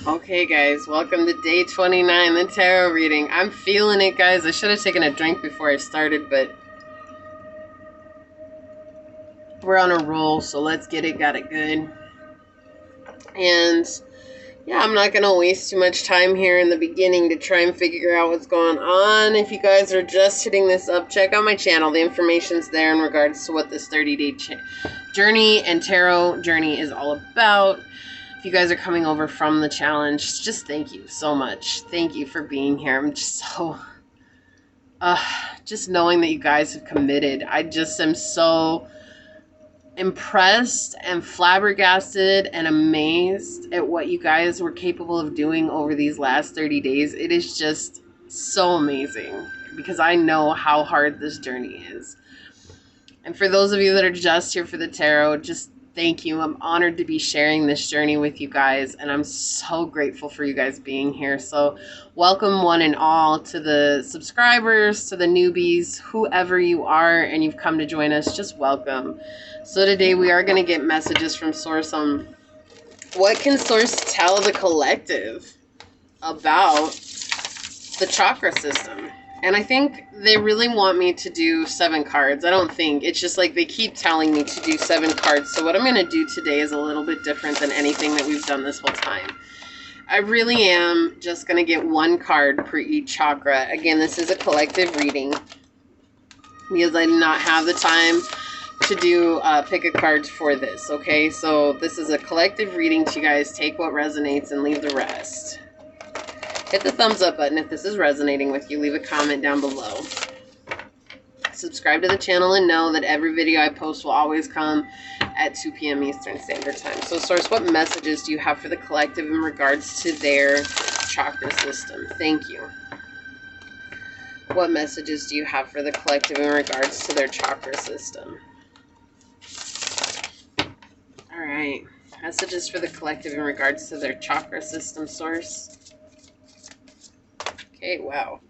Okay, guys, welcome to day 29, the tarot reading. I'm feeling it, guys. I should have taken a drink before I started, but we're on a roll, so let's get it, got it good. And yeah, I'm not going to waste too much time here in the beginning to try and figure out what's going on. If you guys are just hitting this up, check out my channel. The information's there in regards to what this 30-day journey and tarot journey is all about. If you guys are coming over from the challenge, just thank you so much. Thank you for being here. I'm just so, just knowing that you guys have committed. I just am so impressed and flabbergasted and amazed at what you guys were capable of doing over these last 30 days. It is just so amazing because I know how hard this journey is. And for those of you that are just here for the tarot, just thank you. I'm honored to be sharing this journey with you guys, and I'm so grateful for you guys being here. So welcome one and all, to the subscribers, to the newbies, whoever you are, and you've come to join us, just welcome. So today we are going to get messages from Source on what can Source tell the collective about the chakra system. And I think they really want me to do 7 cards. I don't think. It's just like they keep telling me to do 7 cards. So what I'm going to do today is a little bit different than anything that we've done this whole time. I really am just going to get 1 card per each chakra. Again, this is a collective reading because I did not have the time to do pick a card for this. Okay, so this is a collective reading to you guys. Take what resonates and leave the rest. Hit the thumbs up button if this is resonating with you. Leave a comment down below. Subscribe to the channel and know that every video I post will always come at 2 p.m. Eastern Standard Time. So, Source, what messages do you have for the collective in regards to their chakra system? Thank you. What messages do you have for the collective in regards to their chakra system? All right. Messages for the collective in regards to their chakra system, Source. Okay, wow.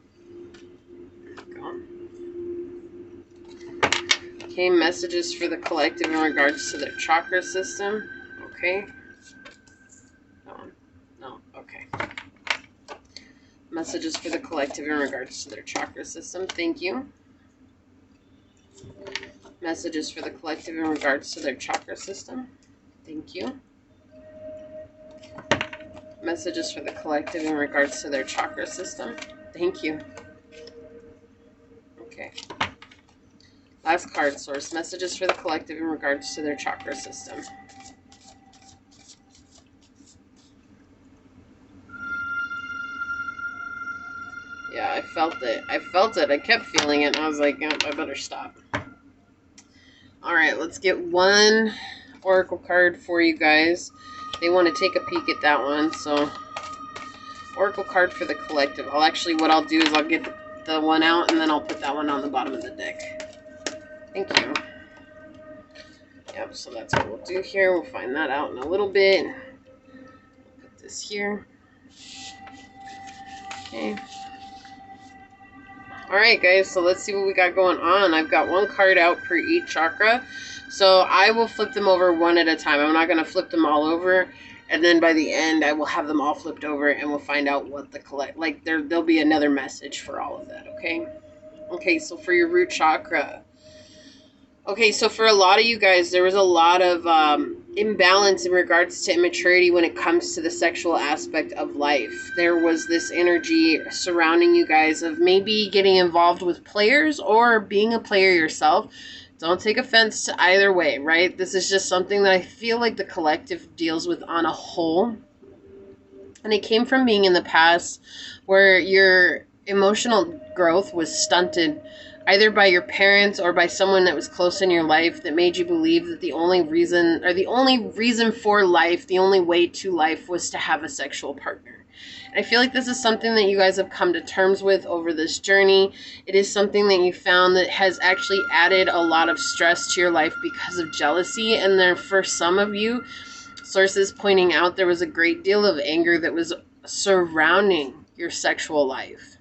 Go. Okay, messages for the collective in regards to their chakra system. Okay. No, okay. Messages for the collective in regards to their chakra system. Thank you. Messages for the collective in regards to their chakra system. Thank you. Messages for the collective in regards to their chakra system. Thank you. Okay. Last card, Source. Messages for the collective in regards to their chakra system. Yeah, I felt it. I felt it. I kept feeling it, and I was like, yep, I better stop. All right, let's get 1 oracle card for you guys. They want to take a peek at that one, so oracle card for the collective. What I'll do is I'll get the one out, and then I'll put that one on the bottom of the deck. Thank you. Yep, so that's what we'll do here. We'll find that out in a little bit. Put this here. Okay. Alright, guys, so let's see what we got going on. I've got 1 card out per each chakra. So I will flip them over one at a time. I'm not going to flip them all over. And then by the end, I will have them all flipped over and we'll find out what the there'll be another message for all of that, okay? Okay, so for your root chakra. Okay, so for a lot of you guys, there was a lot of imbalance in regards to immaturity when it comes to the sexual aspect of life. There was this energy surrounding you guys of maybe getting involved with players or being a player yourself. Don't take offense to either way, right? This is just something that I feel like the collective deals with on a whole. And it came from being in the past where your emotional growth was stunted either by your parents or by someone that was close in your life that made you believe that the only reason for life, the only way to life was to have a sexual partner. And I feel like this is something that you guys have come to terms with over this journey. It is something that you found that has actually added a lot of stress to your life because of jealousy. And then for some of you, sources pointing out there was a great deal of anger that was surrounding your sexual life.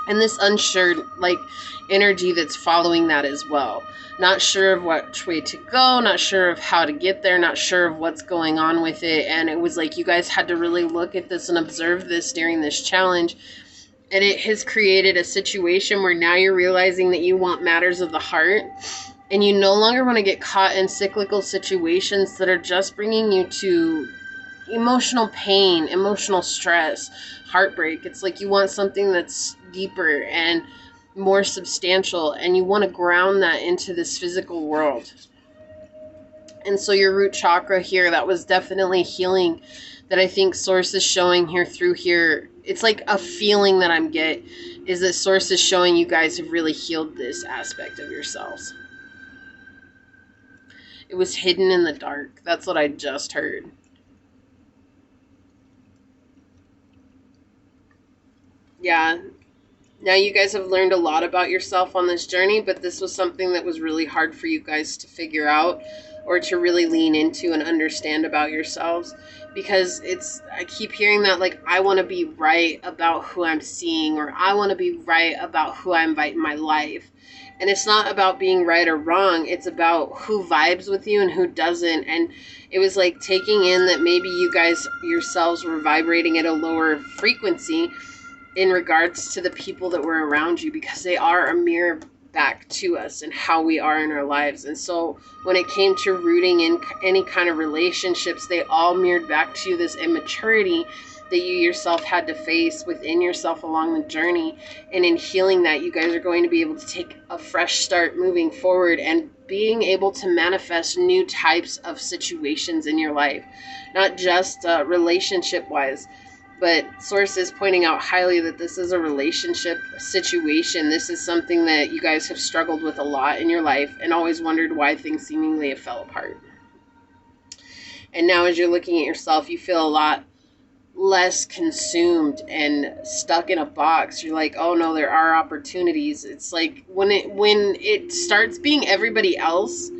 And this unsure, like, energy that's following that as well. Not sure of which way to go, not sure of how to get there, not sure of what's going on with it. And it was like you guys had to really look at this and observe this during this challenge. And it has created a situation where now you're realizing that you want matters of the heart. And you no longer want to get caught in cyclical situations that are just bringing you to emotional pain, emotional stress, heartbreak. It's like you want something that's deeper and more substantial, and you want to ground that into this physical world. And so your root chakra here, that was definitely healing that I think Source is showing here through here. It's like a feeling that I'm get is that Source is showing you guys have really healed this aspect of yourselves. It was hidden in the dark. That's what I just heard. Yeah. Now you guys have learned a lot about yourself on this journey, but this was something that was really hard for you guys to figure out or to really lean into and understand about yourselves, because I keep hearing that, like, I want to be right about who I'm seeing, or I want to be right about who I invite in my life. And it's not about being right or wrong. It's about who vibes with you and who doesn't. And it was like taking in that maybe you guys yourselves were vibrating at a lower frequency in regards to the people that were around you, because they are a mirror back to us and how we are in our lives. And so when it came to rooting in any kind of relationships, they all mirrored back to you this immaturity that you yourself had to face within yourself along the journey. And in healing that, you guys are going to be able to take a fresh start moving forward and being able to manifest new types of situations in your life, not just relationship wise. But Source is pointing out highly that this is a relationship situation. This is something that you guys have struggled with a lot in your life and always wondered why things seemingly have fell apart. And now as you're looking at yourself, you feel a lot less consumed and stuck in a box. You're like, oh no, there are opportunities. It's like when it starts being everybody else,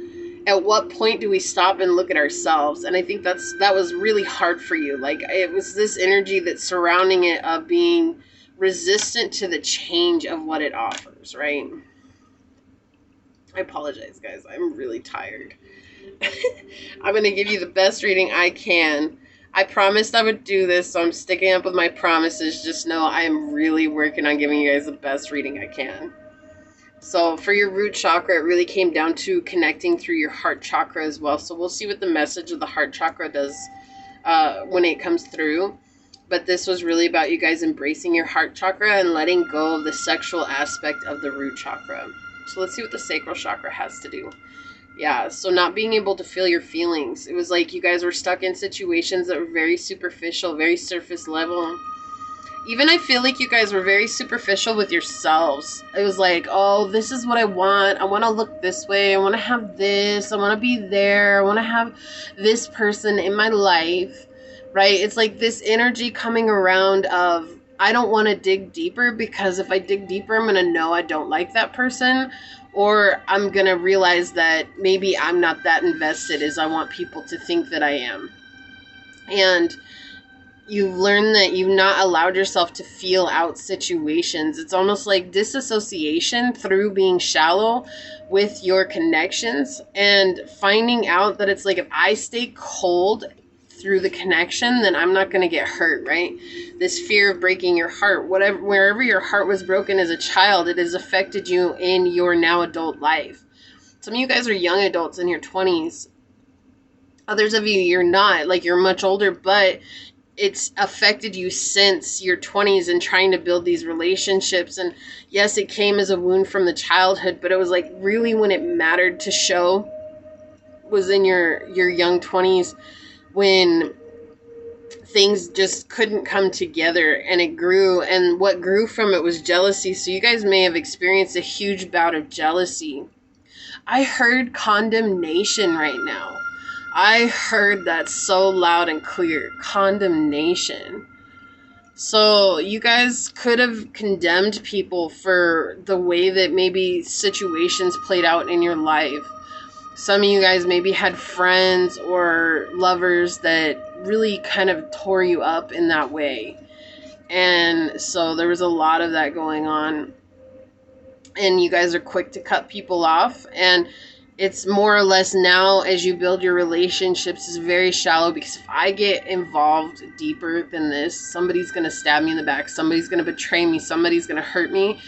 at what point do we stop and look at ourselves? And I think that was really hard for you. Like, it was this energy that's surrounding it of being resistant to the change of what it offers, right? I apologize, guys. I'm really tired. I'm going to give you the best reading I can. I promised I would do this, so I'm sticking up with my promises. Just know I am really working on giving you guys the best reading I can. So for your root chakra, it really came down to connecting through your heart chakra as well. So we'll see what the message of the heart chakra does when it comes through. But this was really about you guys embracing your heart chakra and letting go of the sexual aspect of the root chakra. So let's see what the sacral chakra has to do. Yeah, so not being able to feel your feelings. It was like you guys were stuck in situations that were very superficial, very surface level. Even I feel like you guys were very superficial with yourselves. It was like, oh, this is what I want. I want to look this way. I want to have this. I want to be there. I want to have this person in my life, right? It's like this energy coming around of, I don't want to dig deeper, because if I dig deeper, I'm going to know I don't like that person. Or I'm going to realize that maybe I'm not that invested as I want people to think that I am. And you've learned that you've not allowed yourself to feel out situations. It's almost like disassociation through being shallow with your connections, and finding out that it's like, if I stay cold through the connection, then I'm not going to get hurt, right? This fear of breaking your heart, wherever your heart was broken as a child, it has affected you in your now adult life. Some of you guys are young adults in your 20s. Others of you, you're not, like, you're much older, but it's affected you since your 20s and trying to build these relationships. And yes, it came as a wound from the childhood, but it was like really when it mattered to show was in your young 20s, when things just couldn't come together and it grew. And what grew from it was jealousy. So you guys may have experienced a huge bout of jealousy. I heard condemnation right now. I heard that so loud and clear. Condemnation. So you guys could have condemned people for the way that maybe situations played out in your life. Some of you guys maybe had friends or lovers that really kind of tore you up in that way. And so there was a lot of that going on. And you guys are quick to cut people off. And it's more or less now, as you build your relationships, is very shallow, because if I get involved deeper than this, somebody's going to stab me in the back, somebody's going to betray me, somebody's going to hurt me.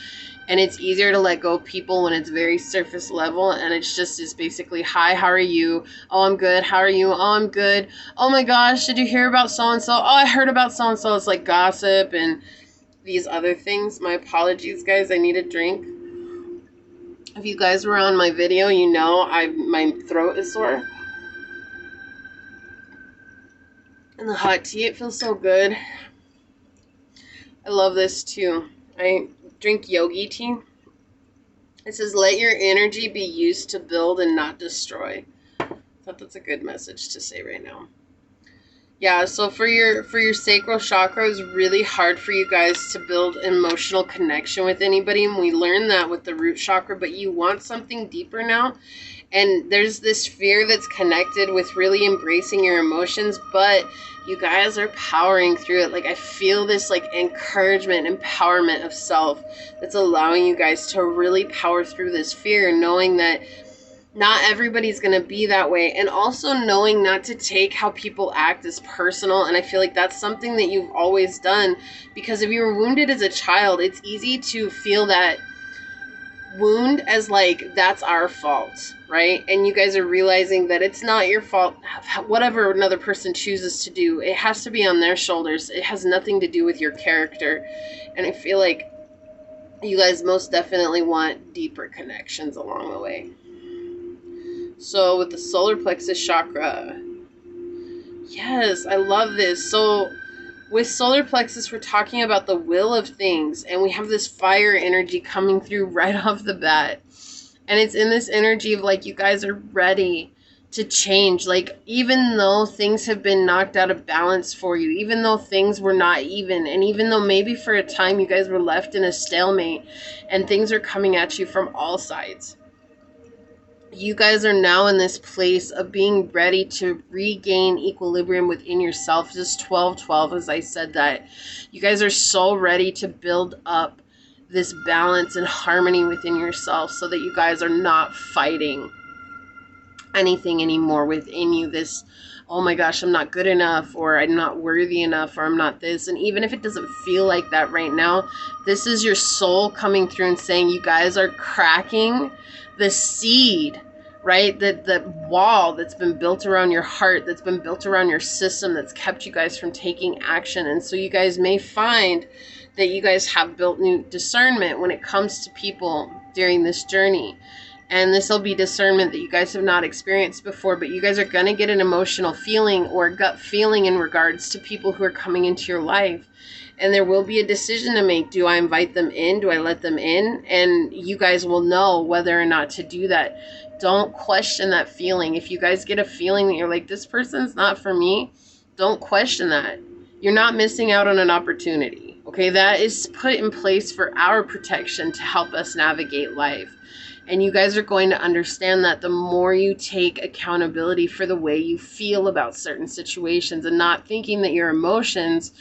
And it's easier to let go of people when it's very surface level, and it's basically, hi, how are you? Oh, I'm good. How are you? Oh, I'm good. Oh my gosh, did you hear about so-and-so? Oh, I heard about so-and-so. It's like gossip and these other things. My apologies, guys. I need a drink. If you guys were on my video, you know my throat is sore. And the hot tea, it feels so good. I love this too. I drink yogi tea. It says, let your energy be used to build and not destroy. I thought that's a good message to say right now. Yeah, so for your sacral chakra, it's really hard for you guys to build emotional connection with anybody. And we learned that with the root chakra, but you want something deeper now. And there's this fear that's connected with really embracing your emotions, but you guys are powering through it. Like, I feel this like encouragement, empowerment of self that's allowing you guys to really power through this fear, knowing that not everybody's going to be that way. And also knowing not to take how people act as personal. And I feel like that's something that you've always done, because if you were wounded as a child, it's easy to feel that wound as like, that's our fault, right? And you guys are realizing that it's not your fault. Whatever another person chooses to do, it has to be on their shoulders. It has nothing to do with your character. And I feel like you guys most definitely want deeper connections along the way. So with the solar plexus chakra, yes, I love this. So with solar plexus, we're talking about the will of things, and we have this fire energy coming through right off the bat. And it's in this energy of like, you guys are ready to change. Like, even though things have been knocked out of balance for you, even though things were not even, and even though maybe for a time you guys were left in a stalemate and things are coming at you from all sides, you guys are now in this place of being ready to regain equilibrium within yourself. Just 12-12, as I said that. You guys are so ready to build up this balance and harmony within yourself so that you guys are not fighting anything anymore within you. This, oh my gosh, I'm not good enough, or I'm not worthy enough, or I'm not this. And even if it doesn't feel like that right now, this is your soul coming through and saying you guys are cracking the seed, right? The wall that's been built around your heart, that's been built around your system, that's kept you guys from taking action. And so you guys may find that you guys have built new discernment when it comes to people during this journey. And this will be discernment that you guys have not experienced before, but you guys are going to get an emotional feeling or gut feeling in regards to people who are coming into your life. And there will be a decision to make. Do I invite them in? Do I let them in? And you guys will know whether or not to do that. Don't question that feeling. If you guys get a feeling that you're like, this person's not for me, don't question that. You're not missing out on an opportunity. Okay, that is put in place for our protection to help us navigate life. And you guys are going to understand that the more you take accountability for the way you feel about certain situations and not thinking that your emotions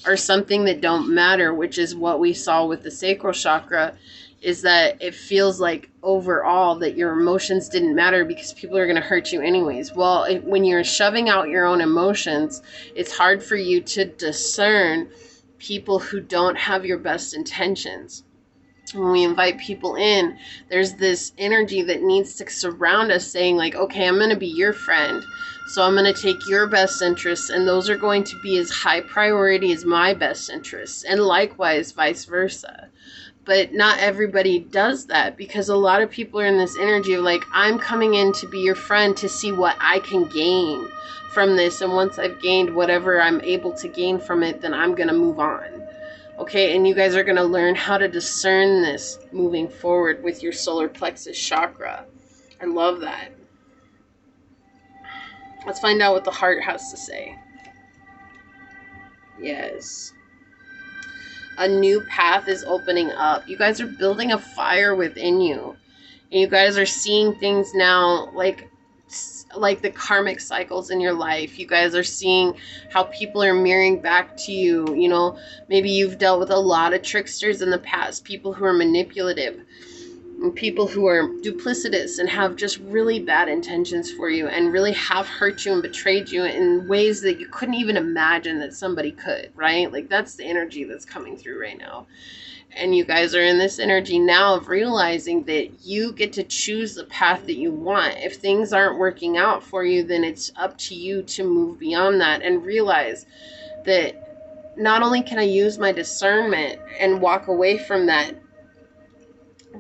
are something that don't matter, which is what we saw with the sacral chakra, is that it feels like overall that your emotions didn't matter because people are going to hurt you anyways. Well, when you're shoving out your own emotions, it's hard for you to discern people who don't have your best intentions. When we invite people in, there's this energy that needs to surround us saying like, okay, I'm going to be your friend. So I'm going to take your best interests, and those are going to be as high priority as my best interests, and likewise vice versa. But not everybody does that, because a lot of people are in this energy of like, I'm coming in to be your friend to see what I can gain from this. And once I've gained whatever I'm able to gain from it, then I'm going to move on. Okay, and you guys are going to learn how to discern this moving forward with your solar plexus chakra. I love that. Let's find out what the heart has to say. Yes. A new path is opening up. You guys are building a fire within you. And you guys are seeing things now like like the karmic cycles in your life. You guys are seeing how people are mirroring back to you. You know, maybe you've dealt with a lot of tricksters in the past, people who are manipulative, and people who are duplicitous and have just really bad intentions for you and really have hurt you and betrayed you in ways that you couldn't even imagine that somebody could, right? Like that's the energy that's coming through right now. And you guys are in this energy now of realizing that you get to choose the path that you want. If things aren't working out for you, then it's up to you to move beyond that and realize that not only can I use my discernment and walk away from that,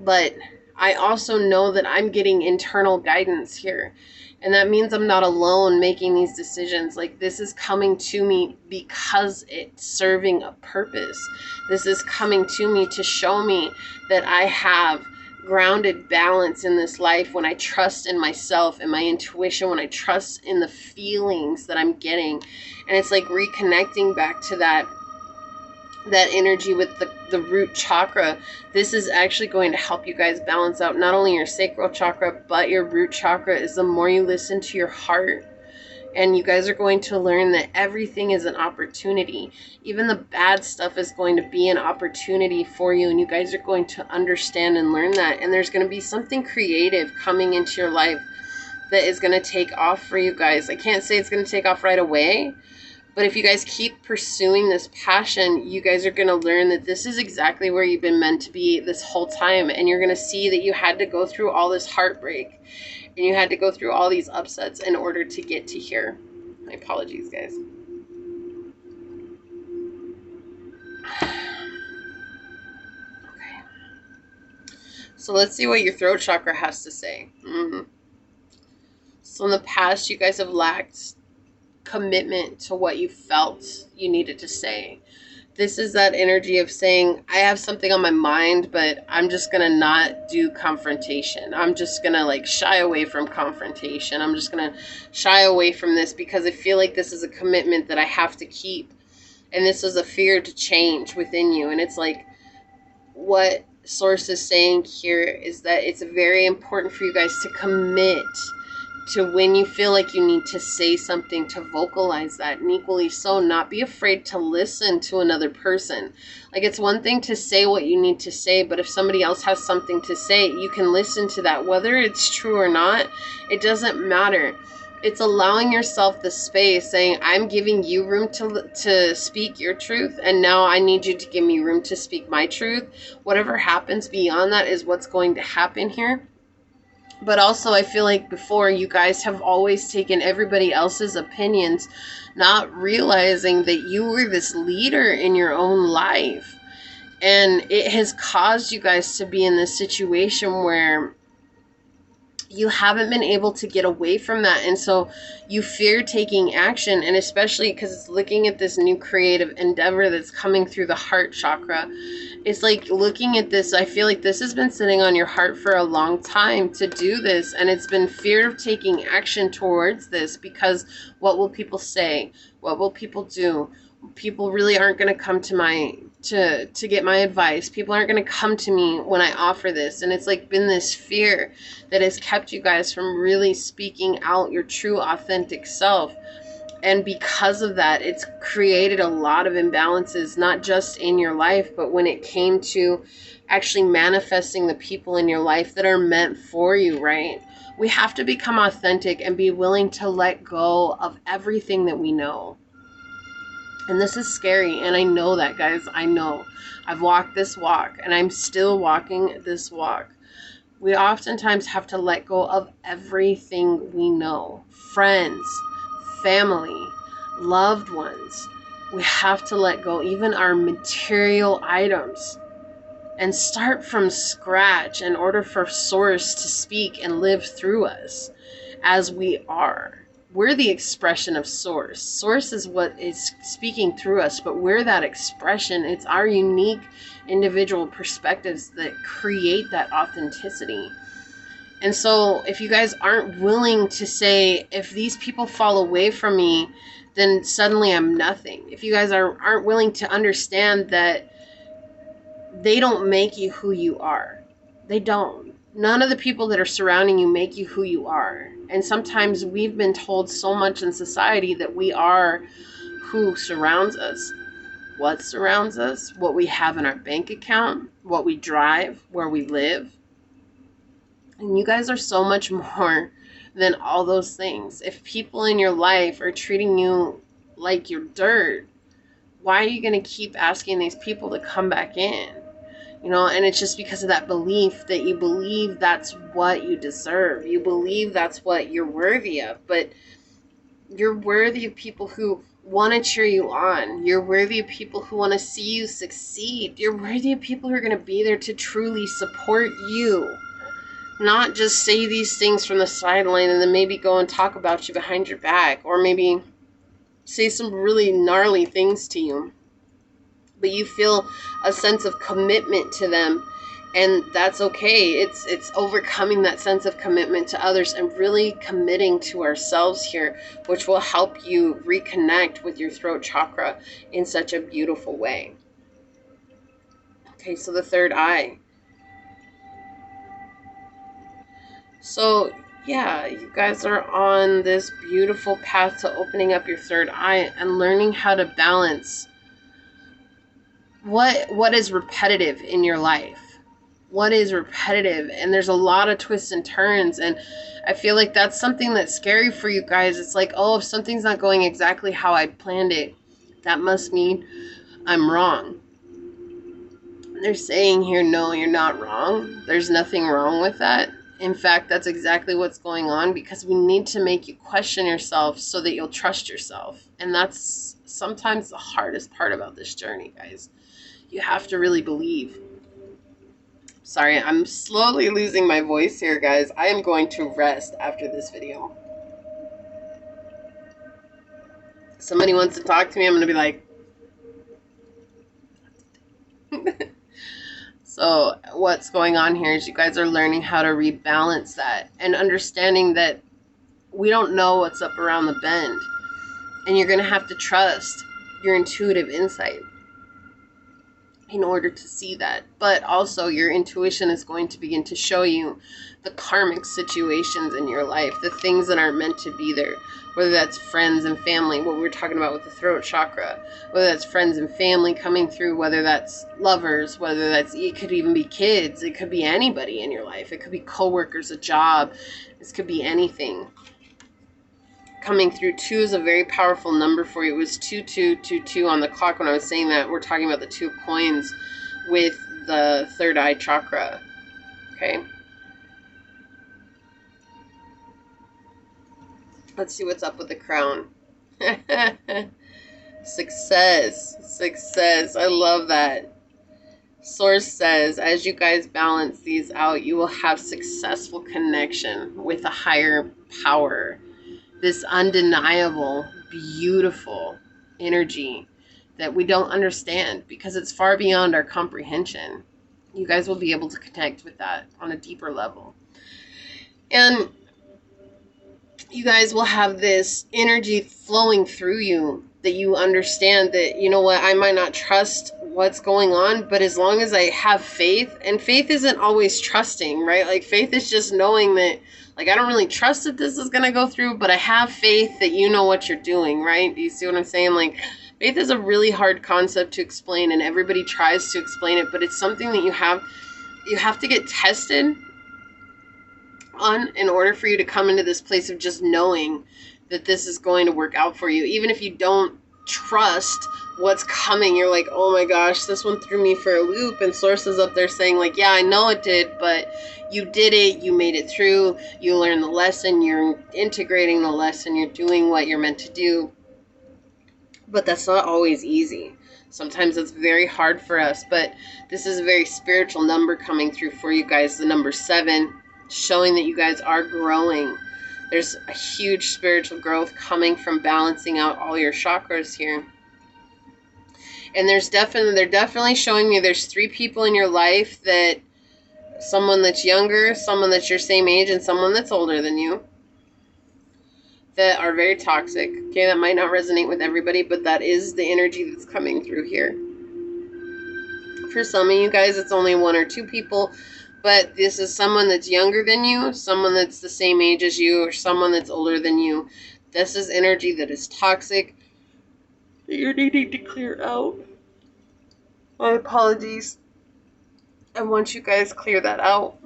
but I also know that I'm getting internal guidance here. And that means I'm not alone making these decisions. Like this is coming to me because it's serving a purpose. This is coming to me to show me that I have grounded balance in this life when I trust in myself and my intuition, when I trust in the feelings that I'm getting. And it's like reconnecting back to that energy with the root chakra. This is actually going to help you guys balance out not only your sacral chakra, but your root chakra. Is the more you listen to your heart. And you guys are going to learn that everything is an opportunity. Even the bad stuff is going to be an opportunity for you. And you guys are going to understand and learn that. And there's going to be something creative coming into your life that is going to take off for you guys. I can't say it's going to take off right away, but if you guys keep pursuing this passion, you guys are going to learn that this is exactly where you've been meant to be this whole time. And you're going to see that you had to go through all this heartbreak and you had to go through all these upsets in order to get to here. My apologies, guys. Okay. So let's see what your throat chakra has to say. So in the past, you guys have lacked commitment to what you felt you needed to say. This is that energy of saying, I have something on my mind, but I'm just going to not do confrontation. I'm just going to like shy away from confrontation. I'm just going to shy away from this because I feel like this is a commitment that I have to keep. And this is a fear to change within you. And it's like, what Source is saying here is that it's very important for you guys to commit to when you feel like you need to say something, to vocalize that, and equally so, not be afraid to listen to another person. Like it's one thing to say what you need to say, but if somebody else has something to say, you can listen to that. Whether it's true or not, it doesn't matter. It's allowing yourself the space, saying, I'm giving you room to speak your truth, and now I need you to give me room to speak my truth. Whatever happens beyond that is what's going to happen here. But also, I feel like before, you guys have always taken everybody else's opinions, not realizing that you were this leader in your own life. And it has caused you guys to be in this situation where you haven't been able to get away from that. And so you fear taking action. And especially because it's looking at this new creative endeavor that's coming through the heart chakra. It's like looking at this, I feel like this has been sitting on your heart for a long time to do this. And it's been fear of taking action towards this because what will people say? What will people do? People really aren't going to come to get my advice. People aren't going to come to me when I offer this. And it's like been this fear that has kept you guys from really speaking out your true authentic self. And because of that, it's created a lot of imbalances, not just in your life, but when it came to actually manifesting the people in your life that are meant for you, right? We have to become authentic and be willing to let go of everything that we know. And this is scary, and I know that, guys. I know. I've walked this walk, and I'm still walking this walk. We oftentimes have to let go of everything we know. Friends, family, loved ones. We have to let go, even our material items, and start from scratch in order for Source to speak and live through us as we are. We're the expression of Source. Source is what is speaking through us, but we're that expression. It's our unique individual perspectives that create that authenticity. And so if you guys aren't willing to say, if these people fall away from me, then suddenly I'm nothing. If you guys aren't willing to understand that they don't make you who you are. They don't. None of the people that are surrounding you make you who you are. And sometimes we've been told so much in society that we are who surrounds us, what surrounds us, what we have in our bank account, what we drive, where we live. And you guys are so much more than all those things. If people in your life are treating you like you're dirt, why are you going to keep asking these people to come back in? You know, and it's just because of that belief that you believe that's what you deserve. You believe that's what you're worthy of. But you're worthy of people who want to cheer you on. You're worthy of people who want to see you succeed. You're worthy of people who are going to be there to truly support you. Not just say these things from the sideline and then maybe go and talk about you behind your back. Or maybe say some really gnarly things to you. But you feel a sense of commitment to them, and that's okay. It's overcoming that sense of commitment to others and really committing to ourselves here, which will help you reconnect with your throat chakra in such a beautiful way. Okay, so the third eye. So yeah, you guys are on this beautiful path to opening up your third eye and learning how to balance what is repetitive in your life. What is repetitive? And there's a lot of twists and turns, and I feel like that's something that's scary for you guys. It's like, oh, if something's not going exactly how I planned it, that must mean I'm wrong. They're saying here, no, you're not wrong. There's nothing wrong with that. In fact, that's exactly what's going on, because we need to make you question yourself so that you'll trust yourself. And that's sometimes the hardest part about this journey, guys. You have to really believe. Sorry, I'm slowly losing my voice here, guys. I am going to rest after this video. If somebody wants to talk to me, I'm going to be like... So what's going on here is you guys are learning how to rebalance that and understanding that we don't know what's up around the bend. And you're going to have to trust your intuitive insight in order to see that. But also your intuition is going to begin to show you the karmic situations in your life, the things that aren't meant to be there, whether that's friends and family, what we were talking about with the throat chakra, whether that's friends and family coming through, whether that's lovers, whether that's, it could even be kids, it could be anybody in your life, it could be coworkers, a job, this could be anything. Coming through. 2 is a very powerful number for you. It was 2222 on the clock when I was saying that. We're talking about the 2 of coins with the third eye chakra. Okay. Let's see what's up with the crown. Success. Success. I love that. Source says, as you guys balance these out, you will have successful connection with a higher power. This undeniable, beautiful energy that we don't understand because it's far beyond our comprehension. You guys will be able to connect with that on a deeper level. And you guys will have this energy flowing through you that you understand that, you know what, I might not trust what's going on, but as long as I have faith, and faith isn't always trusting, right? Like faith is just knowing that, like, I don't really trust that this is going to go through, but I have faith that you know what you're doing, right? Do you see what I'm saying? Like, faith is a really hard concept to explain, and everybody tries to explain it, but it's something that you have to get tested on in order for you to come into this place of just knowing that this is going to work out for you. Even if you don't trust what's coming, you're like, oh my gosh, this one threw me for a loop, and sources up there saying like, yeah, I know it did, but you did it, you made it through, you learned the lesson, you're integrating the lesson, you're doing what you're meant to do. But that's not always easy. Sometimes it's very hard for us, but this is a very spiritual number coming through for you guys, the number 7, showing that you guys are growing. There's a huge spiritual growth coming from balancing out all your chakras here. And they're definitely showing me there's 3 people in your life, that someone that's younger, someone that's your same age, and someone that's older than you, that are very toxic. Okay, that might not resonate with everybody, but that is the energy that's coming through here. For some of you guys, it's only 1 or 2 people, But this is someone that's younger than you, someone that's the same age as you, or someone that's older than you. This is energy that is toxic that you're needing to clear out. My apologies. And once you guys clear that out,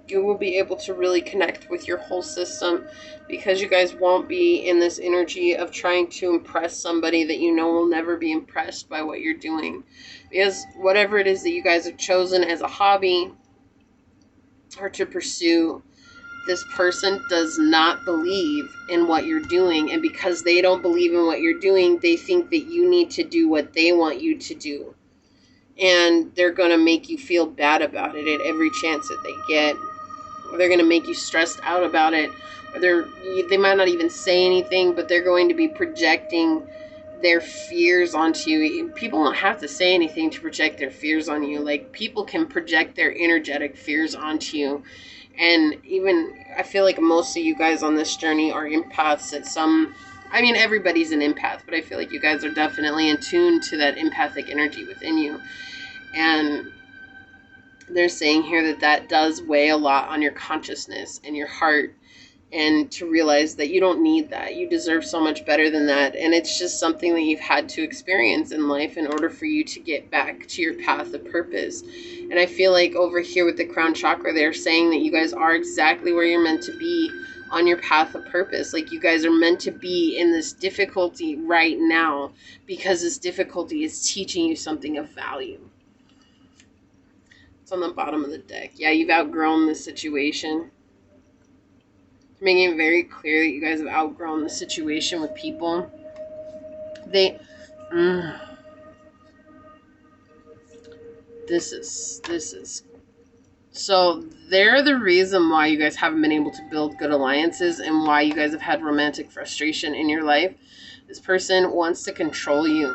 you will be able to really connect with your whole system, because you guys won't be in this energy of trying to impress somebody that you know will never be impressed by what you're doing. Because whatever it is that you guys have chosen as a hobby or to pursue, this person does not believe in what you're doing. And because they don't believe in what you're doing, they think that you need to do what they want you to do. And they're going to make you feel bad about it at every chance that they get. They're going to make you stressed out about it. Or they might not even say anything, but they're going to be projecting their fears onto you. People don't have to say anything to project their fears on you. Like, people can project their energetic fears onto you. And even, I feel like most of you guys on this journey are empaths at some... I mean, everybody's an empath, but I feel like you guys are definitely in tune to that empathic energy within you. And they're saying here that that does weigh a lot on your consciousness and your heart, and to realize that you don't need that. You deserve so much better than that. And it's just something that you've had to experience in life in order for you to get back to your path of purpose. And I feel like over here with the crown chakra, they're saying that you guys are exactly where you're meant to be on your path of purpose. Like, you guys are meant to be in this difficulty right now, because this difficulty is teaching you something of value. It's on the bottom of the deck. Yeah, you've outgrown this situation. Making it very clear that you guys have outgrown the situation with people. This is so they're the reason why you guys haven't been able to build good alliances, and why you guys have had romantic frustration in your life. This person wants to control you.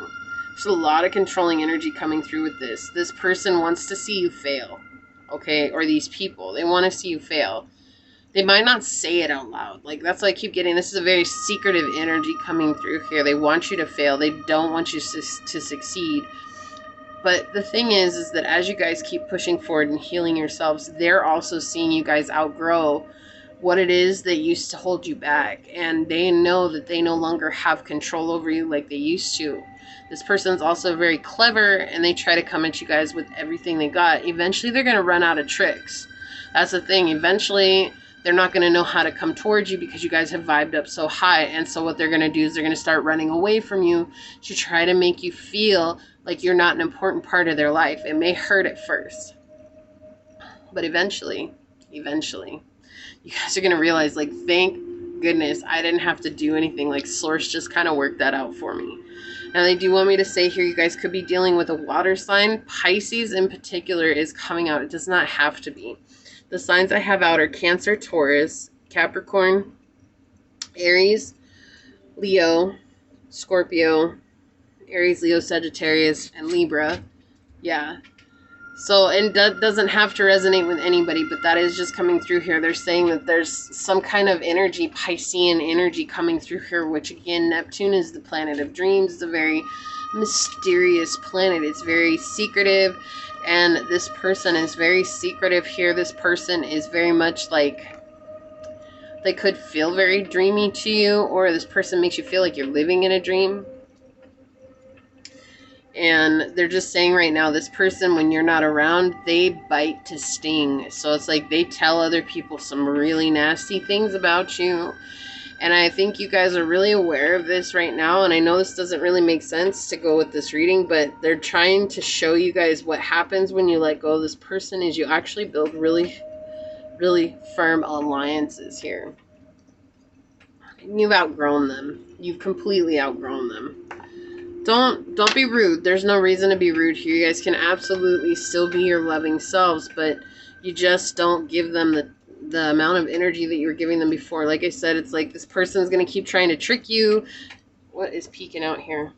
There's a lot of controlling energy coming through with this. This person wants to see you fail, okay? Or these people, they want to see you fail. They might not say it out loud. Like, that's what I keep getting. This is a very secretive energy coming through here. They want you to fail. They don't want you to succeed. But the thing is that as you guys keep pushing forward and healing yourselves, they're also seeing you guys outgrow what it is that used to hold you back. And they know that they no longer have control over you like they used to. This person's also very clever, and they try to come at you guys with everything they got. Eventually, they're going to run out of tricks. That's the thing. Eventually, they're not going to know how to come towards you, because you guys have vibed up so high. And so what they're going to do is they're going to start running away from you to try to make you feel like you're not an important part of their life. It may hurt at first, but eventually, you guys are going to realize, like, thank goodness I didn't have to do anything. Like, Source just kind of worked that out for me. Now, they do want me to say here, you guys could be dealing with a water sign. Pisces in particular is coming out. It does not have to be. The signs I have out are Cancer, Taurus, Capricorn, Aries, Leo, Scorpio, Aries, Leo, Sagittarius, and Libra. Yeah. So, and that doesn't have to resonate with anybody, but that is just coming through here. They're saying that there's some kind of energy, Piscean energy coming through here, which again, Neptune is the planet of dreams. It's a very mysterious planet. It's very secretive, and this person is very secretive here. This person is very much like, they could feel very dreamy to you, or this person makes you feel like you're living in a dream. And they're just saying right now, this person, when you're not around, they bite to sting. So it's like they tell other people some really nasty things about you. And I think you guys are really aware of this right now. And I know this doesn't really make sense to go with this reading, but they're trying to show you guys what happens when you let go of this person is you actually build really, really firm alliances here. And you've outgrown them. You've completely outgrown them. Don't be rude. There's no reason to be rude here. You guys can absolutely still be your loving selves, but you just don't give them the amount of energy that you were giving them before. Like I said, it's like this person's going to keep trying to trick you. What is peeking out here?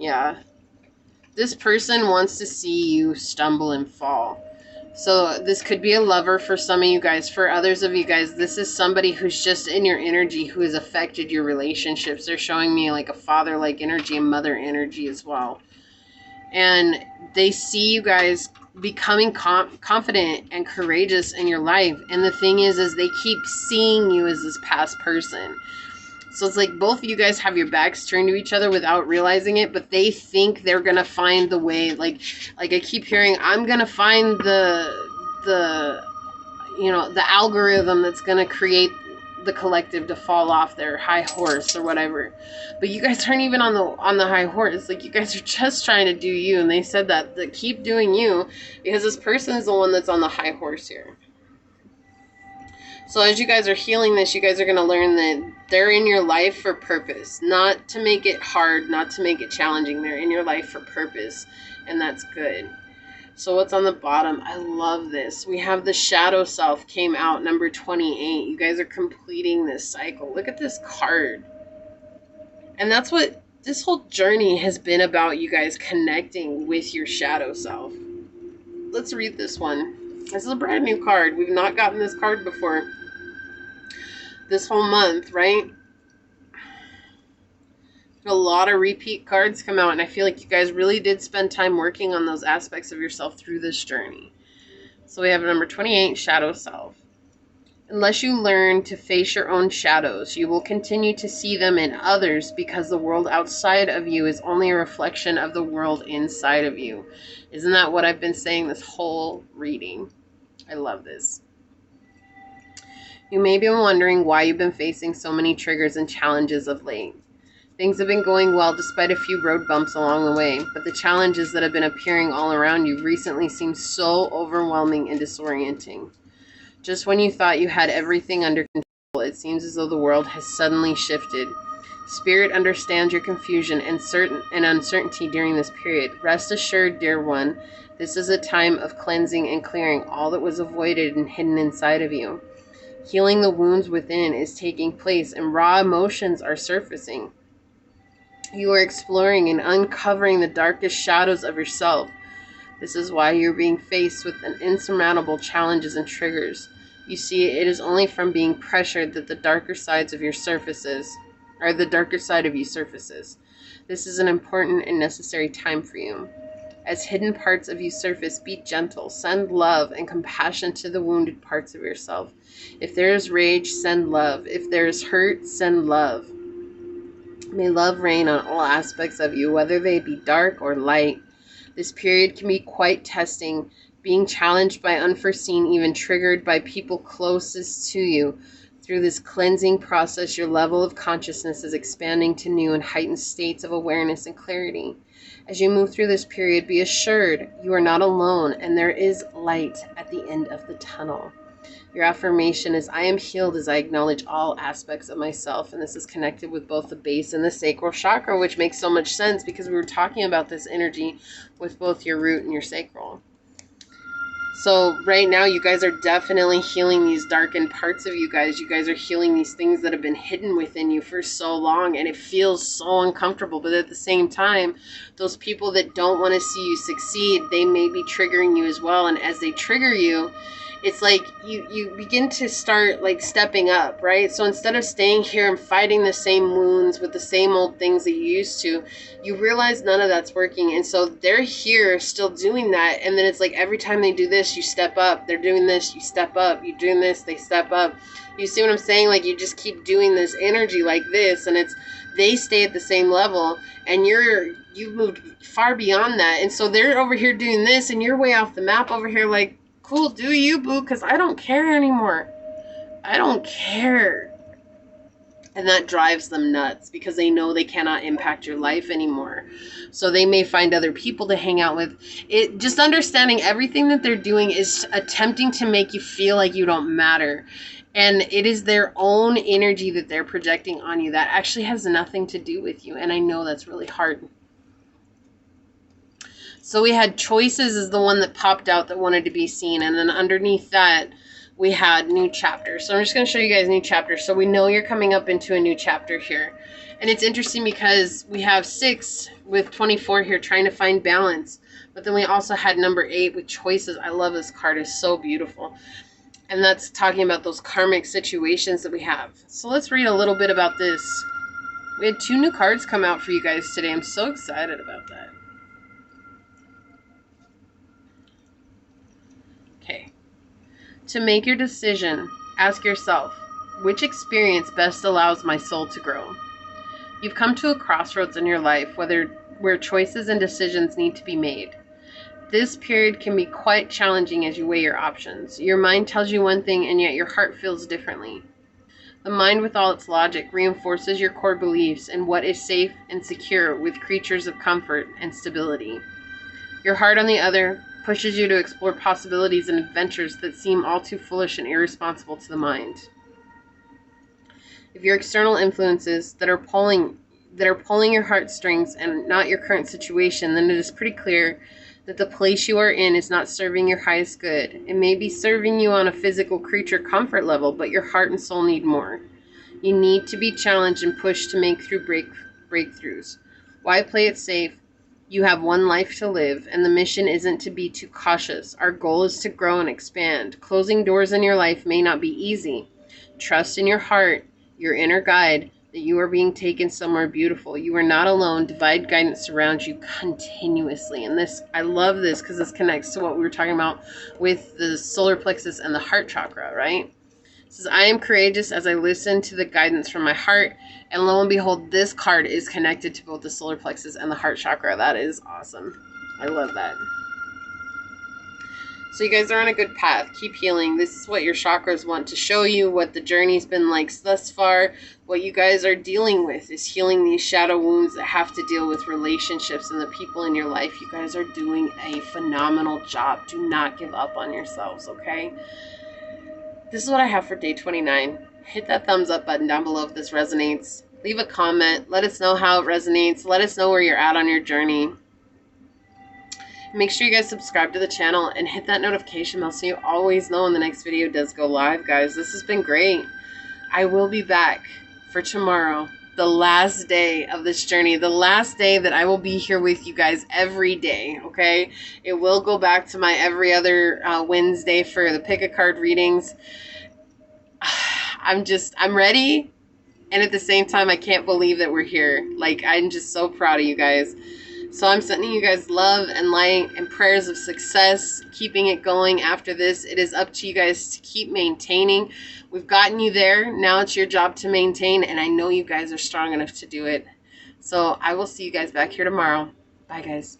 Yeah. This person wants to see you stumble and fall. So this could be a lover for some of you guys. For others of you guys, this is somebody who's just in your energy who has affected your relationships. They're showing me like a father-like energy and mother energy as well. And they see you guys becoming confident and courageous in your life. And the thing is they keep seeing you as this past person. So it's like both of you guys have your backs turned to each other without realizing it, but they think they're gonna find the way. Like I keep hearing, I'm gonna find the the algorithm that's gonna create the collective to fall off their high horse or whatever. But you guys aren't even on the high horse. Like, you guys are just trying to do you. And they said that keep doing you, because this person is the one that's on the high horse here. So as you guys are healing this, you guys are going to learn that they're in your life for purpose, not to make it hard, not to make it challenging. They're in your life for purpose, and that's good. So what's on the bottom? I love this. We have the shadow self came out, number 28. You guys are completing this cycle. Look at this card. And that's what this whole journey has been about, you guys connecting with your shadow self. Let's read this one. This is a brand new card. We've not gotten this card before this whole month, right? A lot of repeat cards come out, and I feel like you guys really did spend time working on those aspects of yourself through this journey. So we have number 28, shadow self. Unless you learn to face your own shadows, you will continue to see them in others, because the world outside of you is only a reflection of the world inside of you. Isn't that what I've been saying this whole reading? I love this. You may be wondering why you've been facing so many triggers and challenges of late. Things have been going well despite a few road bumps along the way, but the challenges that have been appearing all around you recently seem so overwhelming and disorienting. Just when you thought you had everything under control, it seems as though the world has suddenly shifted. Spirit understands your confusion and uncertainty during this period. Rest assured, dear one, this is a time of cleansing and clearing all that was avoided and hidden inside of you. Healing the wounds within is taking place, and raw emotions are surfacing. You are exploring and uncovering the darkest shadows of yourself. This is why you're being faced with insurmountable challenges and triggers. You see, it is only from being pressured that the darker sides of your surfaces, or the darker side of you surfaces. This is an important and necessary time for you. As hidden parts of you surface, be gentle. Send love and compassion to the wounded parts of yourself. If there is rage, send love. If there is hurt, send love. May love reign on all aspects of you, whether they be dark or light. This period can be quite testing, being challenged by unforeseen, even triggered by people closest to you. Through this cleansing process, your level of consciousness is expanding to new and heightened states of awareness and clarity. As you move through this period, be assured you are not alone, and there is light at the end of the tunnel. Your affirmation is, I am healed as I acknowledge all aspects of myself. And this is connected with both the base and the sacral chakra, which makes so much sense because we were talking about this energy with both your root and your sacral. So right now, you guys are definitely healing these darkened parts of you guys. You guys are healing these things that have been hidden within you for so long, and it feels so uncomfortable. But at the same time, those people that don't want to see you succeed, they may be triggering you as well. And as they trigger you, it's like you begin to start like stepping up, right? So instead of staying here and fighting the same wounds with the same old things that you used to, you realize none of that's working. And so they're here still doing that. And then it's like every time they do this, you step up. They're doing this, you step up. You're doing this, they step up. You see what I'm saying? Like, you just keep doing this energy like this, and it's they stay at the same level, and you've moved far beyond that. And so they're over here doing this, and you're way off the map over here like, cool, do you, boo, because I don't care anymore. I don't care. And that drives them nuts because they know they cannot impact your life anymore. So they may find other people to hang out with. It just understanding everything that they're doing is attempting to make you feel like you don't matter. And it is their own energy that they're projecting on you that actually has nothing to do with you. And I know that's really hard. So we had choices is the one that popped out that wanted to be seen. And then underneath that, we had new chapters. So I'm just going to show you guys new chapters. So we know you're coming up into a new chapter here. And it's interesting because we have 6 with 24 here trying to find balance. But then we also had number 8 with choices. I love this card. It's so beautiful. And that's talking about those karmic situations that we have. So let's read a little bit about this. We had 2 new cards come out for you guys today. I'm so excited about that. To make your decision, ask yourself, which experience best allows my soul to grow? You've come to a crossroads in your life where choices and decisions need to be made. This period can be quite challenging as you weigh your options. Your mind tells you one thing and yet your heart feels differently. The mind, with all its logic, reinforces your core beliefs and what is safe and secure with creatures of comfort and stability. Your heart, on the other, pushes you to explore possibilities and adventures that seem all too foolish and irresponsible to the mind. If your external influences that are pulling your heartstrings and not your current situation, then it is pretty clear that the place you are in is not serving your highest good. It may be serving you on a physical creature comfort level, but your heart and soul need more. You need to be challenged and pushed to make through breakthroughs. Why play it safe? You have one life to live, and the mission isn't to be too cautious. Our goal is to grow and expand. Closing doors in your life may not be easy. Trust in your heart, your inner guide, that you are being taken somewhere beautiful. You are not alone. Divine guidance surrounds you continuously. And this, I love this because this connects to what we were talking about with the solar plexus and the heart chakra, right? It says, I am courageous as I listen to the guidance from my heart. And lo and behold, this card is connected to both the solar plexus and the heart chakra. That is awesome. I love that. So you guys are on a good path. Keep healing. This is what your chakras want to show you, what the journey's been like thus far. What you guys are dealing with is healing these shadow wounds that have to deal with relationships and the people in your life. You guys are doing a phenomenal job. Do not give up on yourselves, okay? This is what I have for day 29. Hit that thumbs up button down below if this resonates. Leave a comment. Let us know how it resonates. Let us know where you're at on your journey. Make sure you guys subscribe to the channel and hit that notification bell so you always know when the next video does go live, guys. This has been great. I will be back for tomorrow, the last day of this journey, the last day that I will be here with you guys every day, okay? It will go back to my every other Wednesday for the pick a card readings. I'm ready. And at the same time, I can't believe that we're here. Like, I'm just so proud of you guys. So I'm sending you guys love and light and prayers of success, keeping it going after this. It is up to you guys to keep maintaining. We've gotten you there. Now it's your job to maintain, and I know you guys are strong enough to do it. So I will see you guys back here tomorrow. Bye, guys.